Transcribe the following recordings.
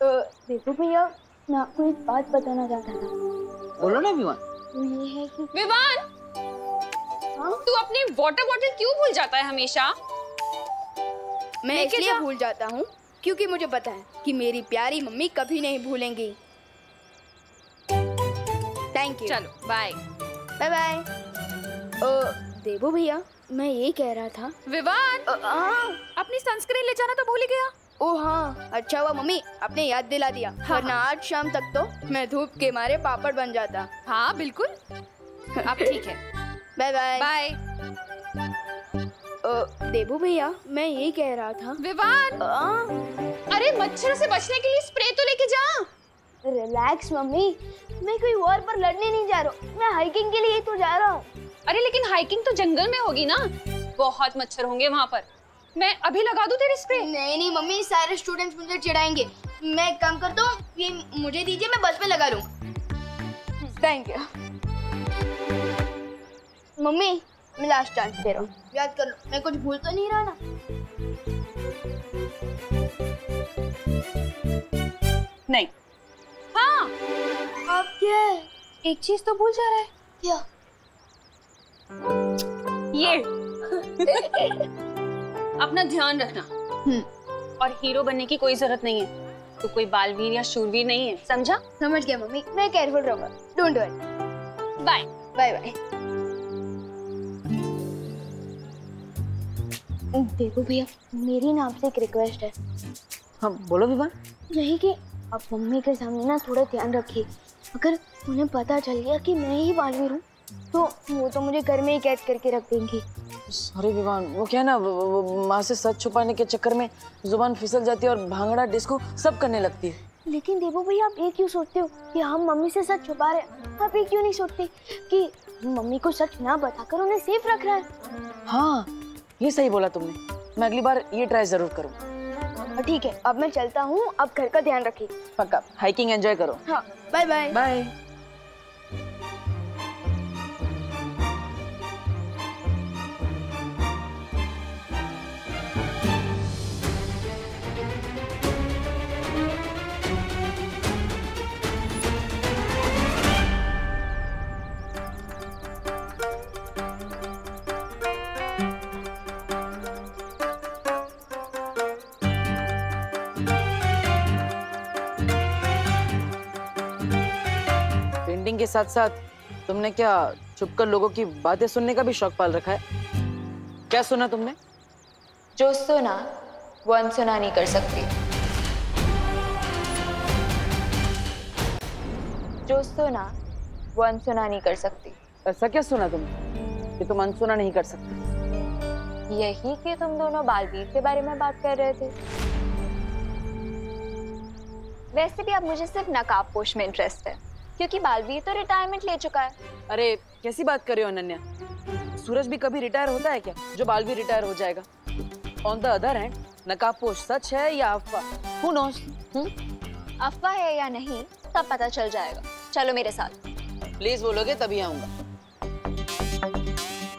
देखो भैया, मैं आपको एक बात बताना चाहता था। बोलो ना विवान। वो ये है कि विवान, तू अपनी वाटर बॉटल क्यों भूल जाता है हमेशा? मैं इसलिए भूल जाता हूँ क्योंकि मुझे पता है कि मेरी प्यारी मम्मी कभी नहीं भूलेंगी। Thank you. चलो बाय। Bye bye. देवो भैया, मैं ये कह रहा था। विवान, अपनी सनस्क्रीन ले जाना तो भूल ही गया। ओ हाँ, अच्छा हुआ मम्मी आपने याद दिला दिया, वरना आज शाम तक तो मैं धूप के मारे पापड़ बन जाता। हाँ बिल्कुल। अब ठीक है। Bye bye. बाय। देवो भैया, मैं ये कह रहा था। विवान, अरे मच्छर से बचने के लिए स्प्रे तो लेके जा। रिलैक्स मम्मी, मैं कोई वॉर पर लड़ने नहीं जा रहा हूँ, मैं हाइकिंग के लिए ही तो जा रहा हूँ। अरे लेकिन हाइकिंग तो जंगल में होगी ना, बहुत मच्छर होंगे वहाँ पर। मैं अभी लगा दूं तेरी स्प्रे? नहीं नहीं मम्मी, सारे स्टूडेंट्स मुझे चिढ़ाएंगे। मैं एक काम करता हूँ, ये मुझे दीजिए, मैं बस में लगा लूँ। थैंक यू मम्मी, मैं लास्ट चांस दे रहा हूँ, याद कर लो, मैं कुछ भूल तो नहीं रहा ना? नहीं। हाँ, अब क्या है? एक चीज तो भूल जा रहा है। क्या? ये अपना ध्यान रखना। और हीरो बनने की कोई जरूरत नहीं है, तू कोई बालवीर या शूरवीर नहीं है, समझा? समझ गया मम्मी, मैं केयरफुल रहूंगा। Don't worry. Bye bye bye. देखो भैया, मेरी ना आपसे एक रिक्वेस्ट है। हाँ बोलो विवान। यही कि आप मम्मी के सामने ना थोड़ा ध्यान रखिए। अगर उन्हें पता चल गया कि मैं ही बालवीर हूँ तो वो तो मुझे घर में ही कैद करके रख देंगी। सॉरी विवान, वो क्या है ना, माँ से सच छुपाने के चक्कर में जुबान फिसल जाती है और भांगड़ा डिस्को सब करने लगती है। लेकिन देवो भैया, आप ये क्यों सोचते हो कि हम मम्मी से सच छुपा रहे हैं? आप ये क्यों नहीं सोचते कि मम्मी को सच ना बताकर उन्हें सेफ रख रहा है? हाँ ये सही बोला तुमने, मैं अगली बार ये ट्राई जरूर करूँ। ठीक है, अब मैं चलता हूँ, अब घर का ध्यान रखिए। पक्का, हाइकिंग एंजॉय करो। हाँ बाय बाय। बाय। पेंटिंग के साथ साथ तुमने क्या छुपकर लोगों की बातें सुनने का भी शौक पाल रखा है? क्या सुना तुमने? जो सुना वो अनसुना नहीं कर सकती। जो सुना वो अनसुना नहीं कर सकती। ऐसा क्या सुना तुमने कि तुम अनसुना नहीं कर सकते? यही कि तुम दोनों बालवीर के बारे में बात कर रहे थे। वैसे भी अब मुझे सिर्फ नकाबपोश में इंटरेस्ट है, क्योंकि बालवीर तो रिटायरमेंट ले चुका है। अरे कैसी बात कर रहे हो अनन्या? सूरज भी कभी रिटायर होता है क्या जो बालवीर रिटायर हो जाएगा? ऑन द अदर हैंड, नकाबपोश सच है या अफवाह? Who knows? अफवाह है या नहीं तब पता चल जाएगा। चलो मेरे साथ। प्लीज बोलोगे तभी आऊंगा।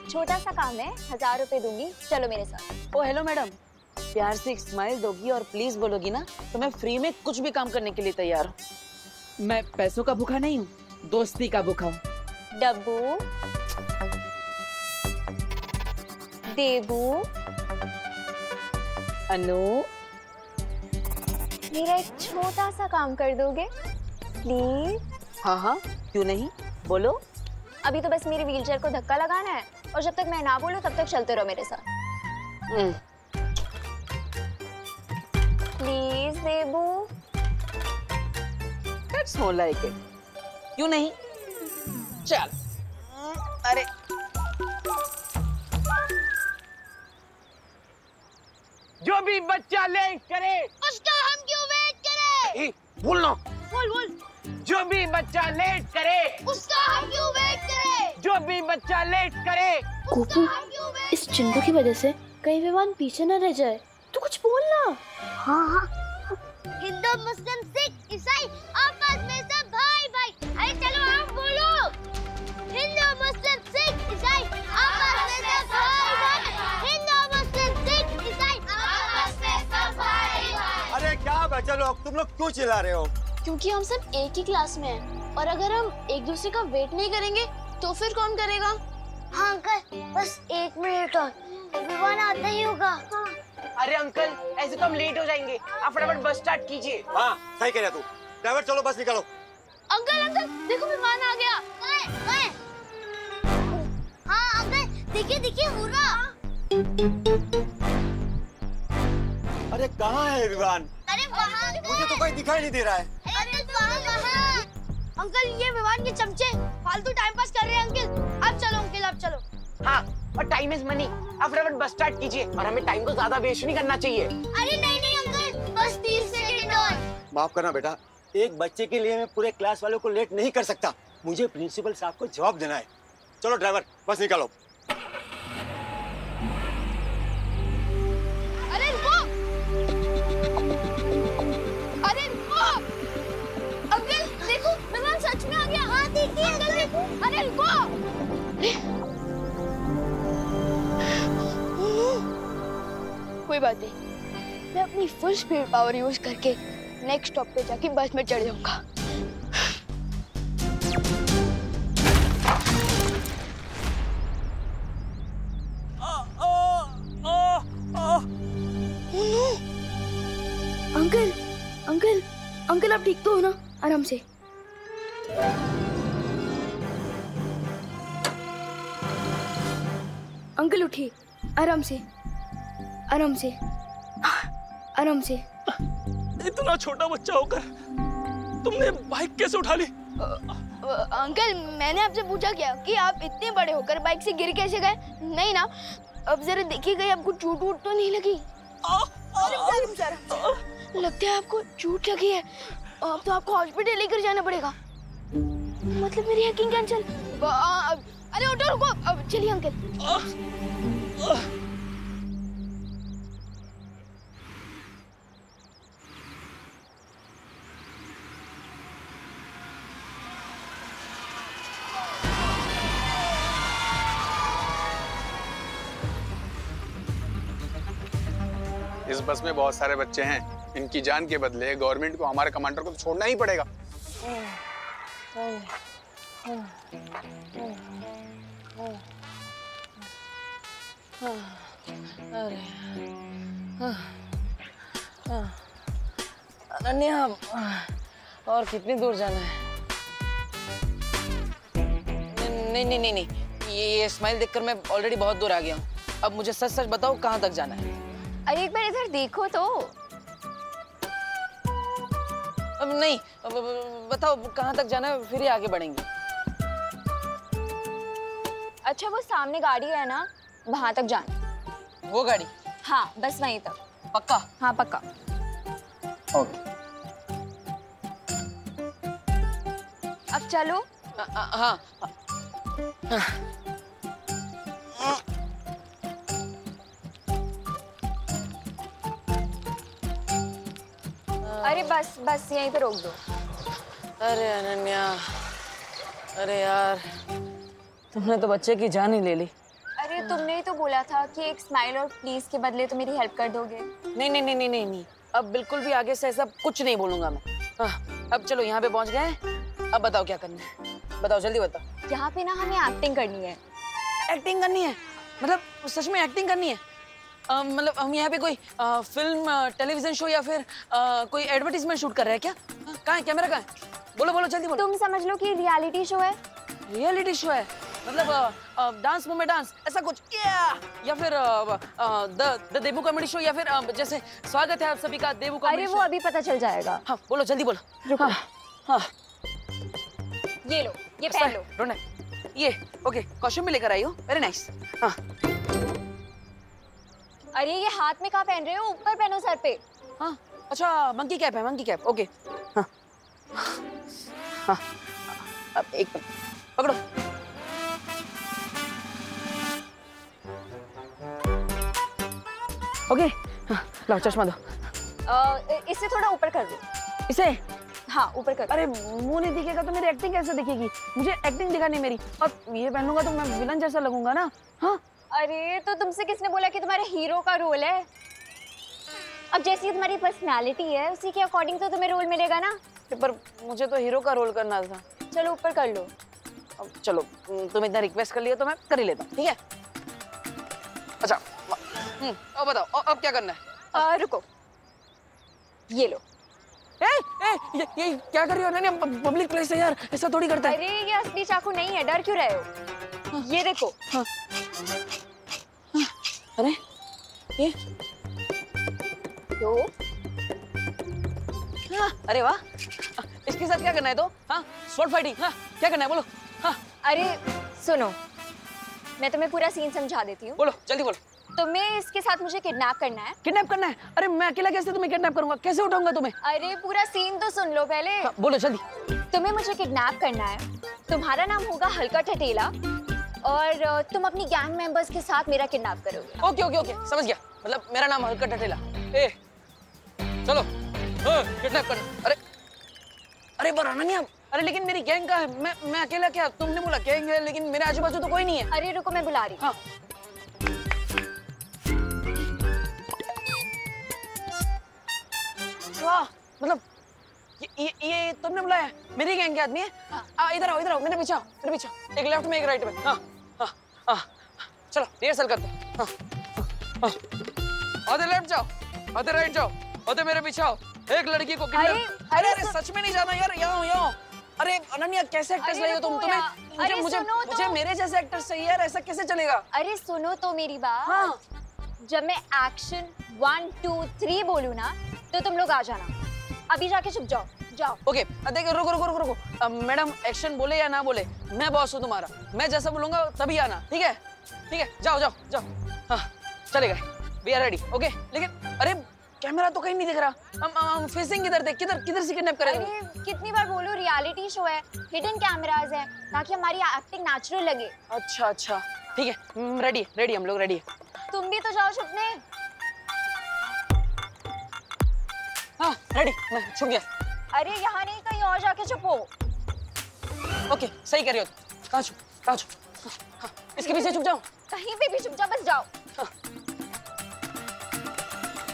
छोटा सा काम है, 1000 रुपए दूंगी, चलो मेरे साथ। ओ हेलो मैडम, प्यार से एक स्माइल दोगी और प्लीज बोलोगी ना तो मैं फ्री में कुछ भी काम करने के लिए तैयार हूँ। मैं पैसों का भूखा नहीं हूँ, दोस्ती का भूखा हूँ। डब्बू, देबू, अनु, मेरा एक छोटा सा काम कर दोगे प्लीज? हाँ हाँ क्यों नहीं, बोलो। अभी तो बस मेरी व्हीलचेयर को धक्का लगाना है और जब तक मैं ना बोलूं तब तक चलते रहो मेरे साथ। Please Debu. That's more like it. क्यों नहीं? चल। अरे जो भी बच्चा लेट करे उसका हम क्यों वेट करें? बोलना। बोल। जो भी बच्चा लेट करे उसका हम क्यों वेट करें? जो भी बच्चा लेट करे। गोपू, इस चिंटू की वजह से कहीं विवान पीछे न रह जाए, तू कुछ बोलना। हाँ। हिंदू, मुस्लिम, सिख, ईसाई आपस में सब भाई भाई। अरे चलो आप बोलो। हिंदू, मुस्लिम, सिख, ईसाई आपस में सब भाई भाई। हिंदू, मुस्लिम, सिख, ईसाई आपस में सब भाई भाई। अरे क्या बच्चा लोग, तुम लोग क्यों चिल्ला रहे हो? क्योंकि हम सब एक ही क्लास में हैं और अगर हम एक दूसरे का वेट नहीं करेंगे तो फिर कौन करेगा? हाँ अंकल, बस 1 मिनट और, विवान आता ही होगा। हाँ। अरे अंकल, ऐसे तो हम लेट हो जाएंगे। आप फटाफट बस स्टार्ट कीजिए। हाँ सही कह रहा तू। ड्राइवर चलो बस निकालो। अंकल अंकल देखो विमान आ गया। हाँ अंकल, देखिए देखिए हो रहा। अरे कहाँ है विमान? अरे वहाँ मुझे तो कोई दिखाई नहीं दे रहा है। अरे वहाँ। अंकल ये विमान के चमचे फालतू टाइम पास कर रहे हैं अंकल। अब चलो अंकल, अब चलो। हाँ, और टाइम इज मनी। आप फटाफट बस स्टार्ट कीजिए और हमें टाइम को ज्यादा वेस्ट नहीं करना चाहिए। अरे नहीं नहीं अंकल, बस 30 सेकंड और। माफ करना बेटा, एक बच्चे के लिए मैं पूरे क्लास वालों को लेट नहीं कर सकता। मुझे प्रिंसिपल साहब को जवाब देना है। चलो ड्राइवर बस निकालो। अरे रुको, अरे रुको। अंकल देखो विमान सच में आ गया। हाँ देखिए अंकल देखो। अरे रुको। कोई बात नहीं, मैं अपनी फुल स्पीड पावर यूज करके नेक्स्ट स्टॉप पे जाके बस में चढ़ जाऊंगा। अंकल अंकल अंकल आप ठीक तो हो ना? आराम से। अंकल उठिए, आराम से आराम से आराम से। इतना छोटा बच्चा होकर तुमने बाइक कैसे उठा ली? अंकल मैंने आपसे पूछा क्या कि आप इतने बड़े होकर बाइक से गिर कैसे गए? नहीं ना, अब जरा देखिएगा आपको चोट वोट तो नहीं लगी? लगता है आपको चोट लगी है। अब तो आपको हॉस्पिटल लेकर जाना पड़ेगा। मतलब मेरी हैकिंग कैंसिल। अरे ऑटो रुको, अब चलिए अंकल। इस बस में बहुत सारे बच्चे हैं। इनकी जान के बदले गवर्नमेंट को हमारे कमांडर को तो छोड़ना ही पड़ेगा। अनन्या, और कितनी दूर जाना है? नहीं नहीं नहीं नहीं, ये स्माइल देखकर मैं ऑलरेडी बहुत दूर आ गया हूँ। अब मुझे सच सच बताओ कहाँ तक जाना है? अरे एक बार इधर देखो तो। अब नहीं, बताओ कहाँ तक जाना है, फिर ही आगे बढ़ेंगे। अच्छा वो सामने गाड़ी है ना, वहां तक जाना। वो गाड़ी? हाँ बस वहीं तक। पक्का? हाँ पक्का। ओके। अब चलो। हाँ। अरे बस बस यहीं पे रोक दो। अरे अनन्या, अरे यार तुमने तो बच्चे की जान ही ले ली। अरे तुमने ही तो बोला था कि एक स्माइल और प्लीज के बदले तो मेरी हेल्प कर दोगे। नहीं नहीं नहीं नहीं नहीं नहीं, अब बिल्कुल भी आगे से ऐसा कुछ नहीं बोलूंगा मैं। अब चलो यहाँ पे पहुँच गए, अब बताओ क्या करना है, बताओ जल्दी बताओ। यहाँ पे ना हमें एक्टिंग करनी है। एक्टिंग करनी है? मतलब सच में एक्टिंग करनी है? मतलब हम यहाँ पे कोई फिल्म टेलीविजन शो या फिर कोई एडवर्टीजमेंट शूट कर रहे हैं क्या? कहाँ है कैमरा, कहाँ है? बोलो बोलो जल्दी बोलो। तुम समझ लो कि रियलिटी शो है। रियलिटी शो है? मतलब डांस मूव में डांस ऐसा कुछ, या फिर द देबू कॉमेडी शो, या फिर जैसे स्वागत है आप सभी का देबू कॉमेडी अरे शो। वो अभी पता चल जाएगा। हाँ बोलो जल्दी बोलो। रुको। हाँ ये लो, ये पहन लो। ढूंढे ये। ओके, कॉस्ट्यूम भी लेकर आई हो, वेरी नाइस। हाँ अरे ये हाथ में कहाँ पहन रहे हो? ऊपर पहनो सर पे। हाँ अच्छा, मंकी कैप है, मंकी कैप। ओके हाँ हाँ, अब एक मिनट पकड़ो। ओके हाँ, लाओ चश्मा दो। इससे थोड़ा ऊपर कर दो। इसे? हाँ ऊपर कर दो। अरे मुंह नहीं दिखेगा तो मेरी एक्टिंग कैसे दिखेगी? मुझे एक्टिंग दिखानी मेरी, और ये पहनूंगा तो मैं विलन जैसा लगूंगा ना। हाँ अरे तो तुमसे किसने बोला कि तुम्हारे हीरो का रोल है? अब जैसी तुम्हारी पर्सनालिटी है उसी के अकॉर्डिंग तो तुम्हें रोल मिलेगा ना। पर मुझे तो हीरो का रोल करना था। चलो ऊपर कर लो। अब चलो, तुम इतना रिक्वेस्ट कर लिया तो मैं कर ही लेता हूँ, ठीक है? अच्छा, अब बताओ अब क्या करना है? रुको, ये लो। ये क्या कर रही हो अनन्या? पब्लिक प्लेस है यार, ऐसा थोड़ी करता है। अरे ये असली चाकू नहीं है, डर क्यों रहे हो? ये देखो। अरे ये तो अरे वाह, इसके साथ क्या करना है? तो हाँ, स्वॉर्ड फाइटिंग। हाँ, क्या करना है बोलो? हाँ, अरे सुनो, मैं तुम्हें पूरा सीन समझा देती हूँ। बोलो जल्दी बोलो। तुम्हें इसके साथ मुझे किडनैप करना है। किडनैप करना है? अरे मैं अकेला कैसे तुम्हें किडनैप करूंगा? कैसे उठाऊंगा तुम्हें? अरे पूरा सीन तो सुन लो पहले। हाँ, बोलो जल्दी। तुम्हें मुझे किडनैप करना है। तुम्हारा नाम होगा हल्का ठठेला और तुम अपनी गैंग मेंबर्स के साथ मेरा किडनैप करोगे। ओके ओके ओके, समझ गया। मतलब मेरा नाम हल्का ठठेला। ए चलो किडनैप करना। अरे अरे पर अनन्या, अरे लेकिन मेरी गैंग का है, मैं अकेला क्या? तुमने बोला गैंग है, लेकिन मेरे आजू बाजू तो कोई नहीं है। अरे रुको, मैं बुला रही हूँ। हाँ। वाह, मतलब ये तुमने बुलाया? मेरी गैंग के आदमी है? इधर आओ मेरे पीछे आओ, मेरे पीछे आओ। एक लेफ्ट में एक राइट में। हाँ हाँ हाँ, चलो रिहर्सल करते हैं। हाँ हाँ, आधे लेफ्ट जाओ, आधे राइट जाओ, आधे मेरे पीछे आओ। एक लड़की को किडनैप। अरे सच में नहीं जाना यार, यहाँ। अरे अनन्या, कैसे एक्टर्स रही हो तुम? तुम्हें मुझे मेरे जैसे एक्टर्स चाहिए यार, ऐसा कैसे चलेगा? अरे सुनो तो मेरी बात। हाँ। जब मैं एक्शन 1 2 3 बोलूँ ना तो तुम लोग आ जाना। अभी जाके छुप जाओ। ओके, देखो रुको। मैडम एक्शन बोले या ना बोले, मैं बॉस हूँ तुम्हारा। मैं जैसा बोलूंगा तभी आना, ठीक है? जाओ। हाँ, चलेगा। We are ready. ओके, लेकिन अरे कैमरा तो कहीं नहीं दिख रहा। हम फेसिंग किधर देख, किधर से किडनैप करेंगे? अरे कितनी बार बोलूं, रियलिटी शो है, हिडन कैमरास है, ताकि हमारी एक्टिंग नेचुरल लगे। अच्छा, ठीक है। रेडी हम लोग रेडी है। तुम भी तो जाओ छुपने। हाँ रेडी, मैं छुप गया। अरे यहाँ नहीं, कहीं और जाके छुपो। ओके, सही कर रही हो। कहाँ छुप? हाँ, इसके पीछे छुप जाओ। कहीं पे भी छुप जाओ, बस जाओ। हाँ।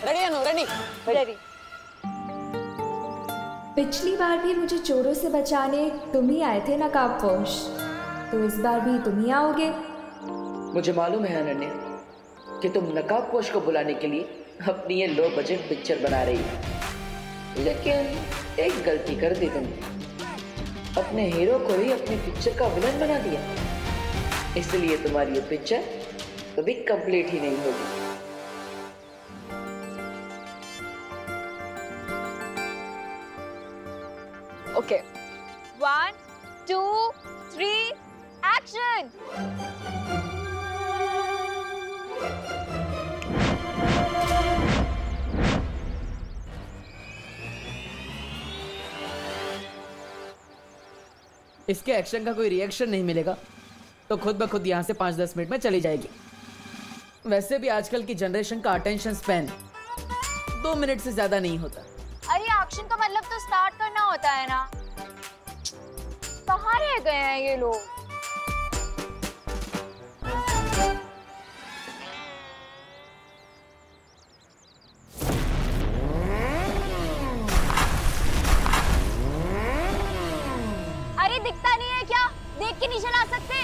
रेडी। पिछली बार भी मुझे चोरों से बचाने तुम ही आए थे नकाबपोश, तो इस बार भी तुम ही आओगे। मुझे मालूम है अनन्या कि तुम नकाबपोश को बुलाने के लिए अपनी ये लो बजट पिक्चर बना रही हो, लेकिन एक गलती कर दी तुमने। अपने हीरो को ही अपनी पिक्चर का विलन बना दिया, इसलिए तुम्हारी ये पिक्चर कभी कंप्लीट ही नहीं होगी। Okay, 1 2 3 action. इसके एक्शन का कोई रिएक्शन नहीं मिलेगा तो खुद ब खुद यहाँ से 5-10 मिनट में चली जाएगी। वैसे भी आजकल की जनरेशन का अटेंशन स्पैन 2 मिनट से ज्यादा नहीं होता। अरे एक्शन का मतलब तो स्टार्ट करना होता है ना। कहाँ रह गए हैं ये लोग? अरे दिखता नहीं है क्या? देख के नहीं चला सकते?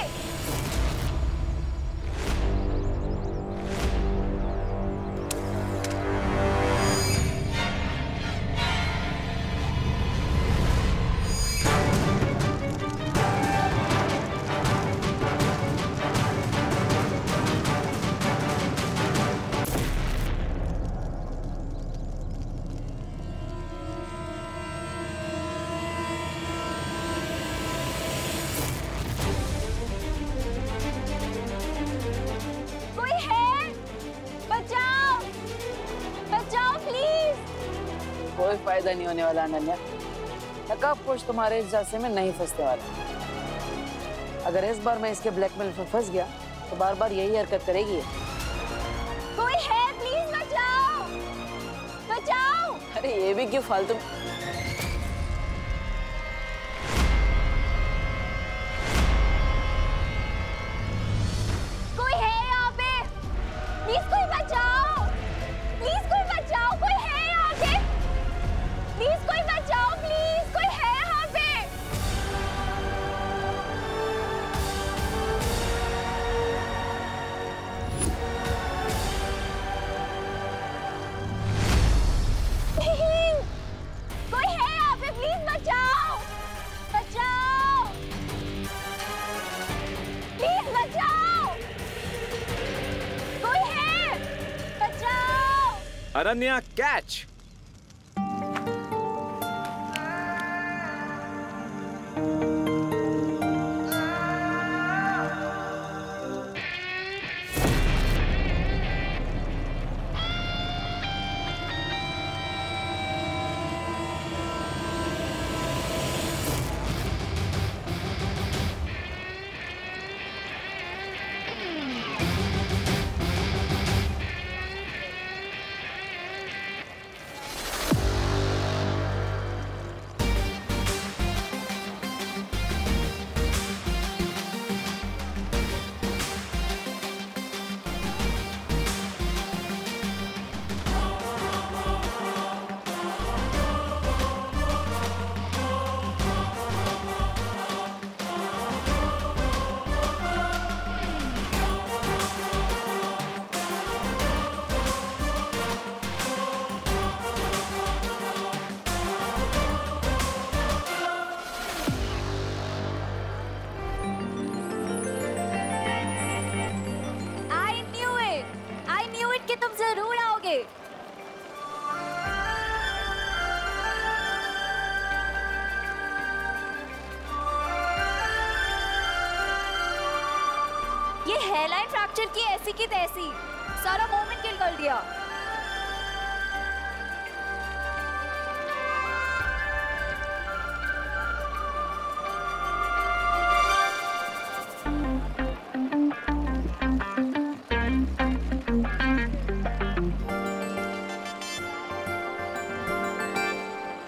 कोई फायदा नहीं होने वाला अनन्या। नकाबपोश तुम्हारे इस जासे में नहीं फंसने वाला। अगर इस बार मैं इसके ब्लैकमेल में फंस गया तो बार बार यही हरकत करेगी। कोई है, प्लीज बचाओ। अरे ये भी क्यों फालतू। कोई है यहाँ पे? प्लीज कोई बचाओ, कोई है? अनन्या कैच। ये हेयरलाइन फ्रैक्चर की ऐसी की तैसी, सारा मोमेंट किल कर दिया।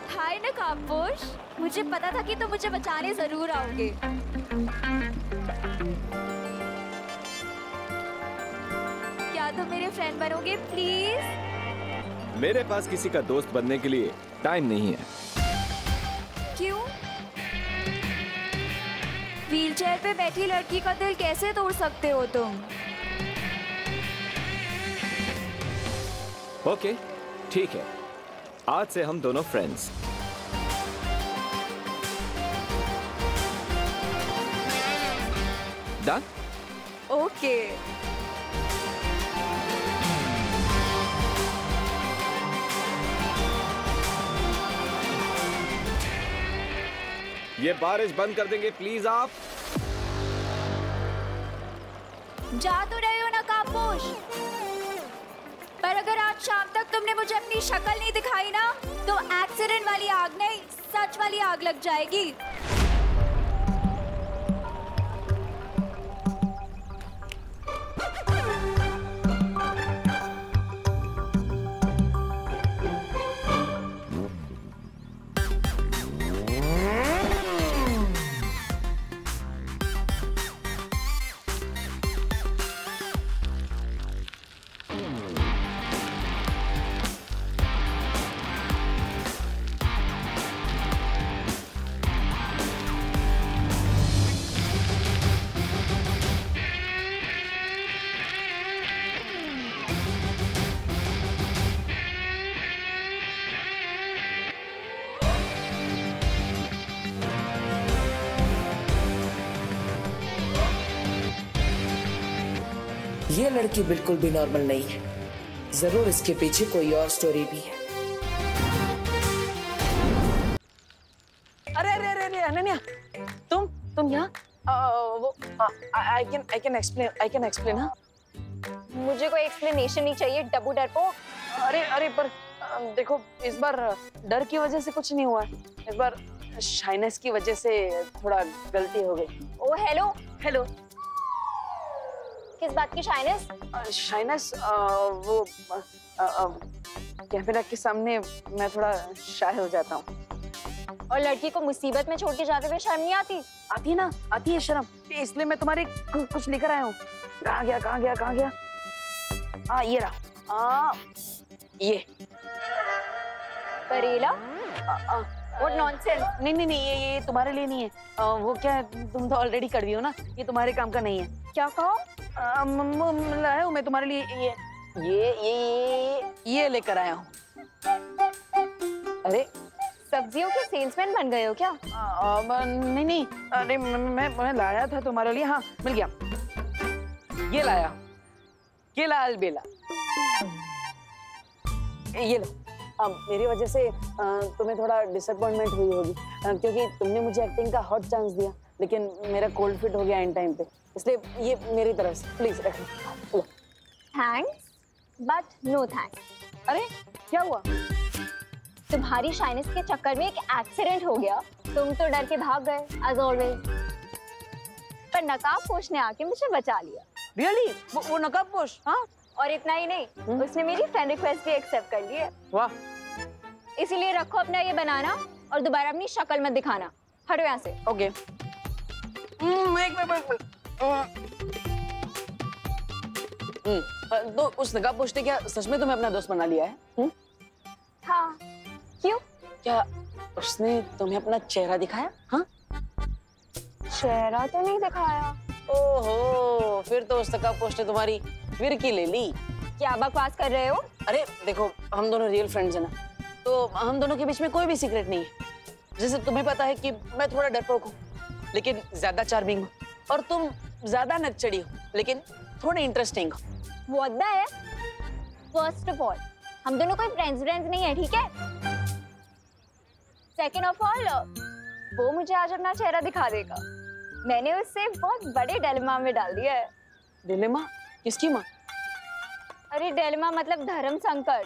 हाय नकाबपोश, मुझे पता था कि तुम मुझे बचाने जरूर आओगे। तुम मेरे फ्रेंड बनोगे प्लीज? मेरे पास किसी का दोस्त बनने के लिए टाइम नहीं है। क्यों? व्हीलचेयर पे बैठी लड़की का दिल कैसे तोड़ सकते हो तुम? ओके, ठीक है, आज से हम दोनों फ्रेंड्स। डन? ओके। ये बारिश बंद कर देंगे प्लीज आप? जा तो रहे हो नकाबपोश, पर अगर आज शाम तक तुमने मुझे अपनी शक्ल नहीं दिखाई ना, तो एक्सीडेंट वाली आग नहीं, सच वाली आग लग जाएगी। ये लड़की बिल्कुल भी नॉर्मल नहीं है, जरूर इसके पीछे कोई और स्टोरी भी है। अरे अरे अरे अरे अनन्या, तुम यहाँ? वो I can explain हाँ? मुझे कोई एक्सप्लेनेशन नहीं चाहिए डब्बू डरपोक। अरे पर देखो, इस बार डर की वजह से कुछ नहीं हुआ, इस बार शाइनेस की वजह से थोड़ा गलती हो गई। ओ हेलो हेलो। किस बात की शाइनेस? शाइनेस वो कैमरा के सामने मैं थोड़ा शाय हो जाता हूँ। और लड़की को मुसीबत में छोड़ के जाते हुए शर्म नहीं आती? आती है ना, आती है शर्म, इसलिए मैं तुम्हारे कुछ लेकर आया हूँ। कहाँ गया? हाँ ये रहा, ये करेला। What nonsense? नहीं, ये तुम्हारे लिए नहीं है। वो क्या है, तुम तो ऑलरेडी कड़वी हो ना, ये तुम्हारे काम का नहीं है। क्या कहो? लाया हूँ मैं तुम्हारे लिए ये लेकर आया हूँ। अरे सब्जियों के सेल्समैन बन गए हो क्या? नहीं, अरे मैं लाया था तुम्हारे लिए। हाँ मिल गया, ये लाया, ये लाल बेला। ये लो। मेरी वजह से तुम्हें थोड़ा डिसअपॉइंटमेंट हुई होगी क्योंकि तुमने मुझे एक्टिंग का हॉट चांस दिया, लेकिन मेरा कोल्ड फिट हो गया इन टाइम पे, इसलिए ये मेरी तरफ से प्लीज रख लो। Thanks but no thanks. अरे क्या हुआ? तुम्हारी शाइनेस के चक्कर में एक एक्सीडेंट हो गया, तुम तो डर के भाग गए एज ऑलवेज, पर नकाबपोश ने आके मुझे बचा लिया। रियली? वो नकाबपोश? हाँ। और इतना ही नहीं, उसने मेरी फ्रेंड रिक्वेस्ट भी एक्सेप्ट कर ली है। वाह। इसीलिए रखो अपना ये बनाना और दोबारा अपनी शक्ल मत दिखाना। हटो यहाँ से। ओके। तो उस नकाबपोश ने क्या सच में तुम्हें अपना दोस्त बना लिया है? हाँ। क्यों? क्या उसने तुम्हें अपना चेहरा दिखाया? हाँ? चेहरा तो नहीं दिखाया। ओहो, फिर तो उस नकाबपोश ने तुम्हारी फिरकी ले ली। क्या बकवास कर रहे हो? अरे देखो, हम दोनों रियल फ्रेंड्स हैं ना, तो हम दोनों के बीच में कोई भी सीक्रेट नहीं है। जैसे तुम्हें पता है कि मैं थोड़ा डरपोक हूँ लेकिन ज्यादा चार्मिंग हूँ, और तुम ज्यादा नकचड़ी हो लेकिन थोड़ी इंटरेस्टिंग हो। What the है? First of all, हम दोनों कोई फ्रेंड्स नहीं है, ठीक है? Second of all, वो मुझे आज अपना चेहरा दिखा देगा। मैंने उससे बहुत बड़े डिलेमा में डाल दिया है। डिलेमा? किसकी माँ? अरे डिलेमा मतलब धर्म संकट।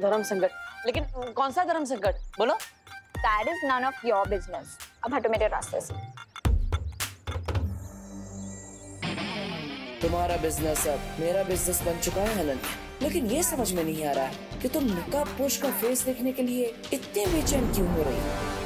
धर्म संकट? लेकिन कौन सा धर्म संकट? बोलो। That is none of your business. अब हटो मेरे रास्ते से। तुम्हारा बिजनेस अब मेरा बिजनेस बन चुका है हेलन, लेकिन ये समझ में नहीं आ रहा है कि तुम नकाबपोश का फेस देखने के लिए इतने बेचैन क्यों हो रही हो।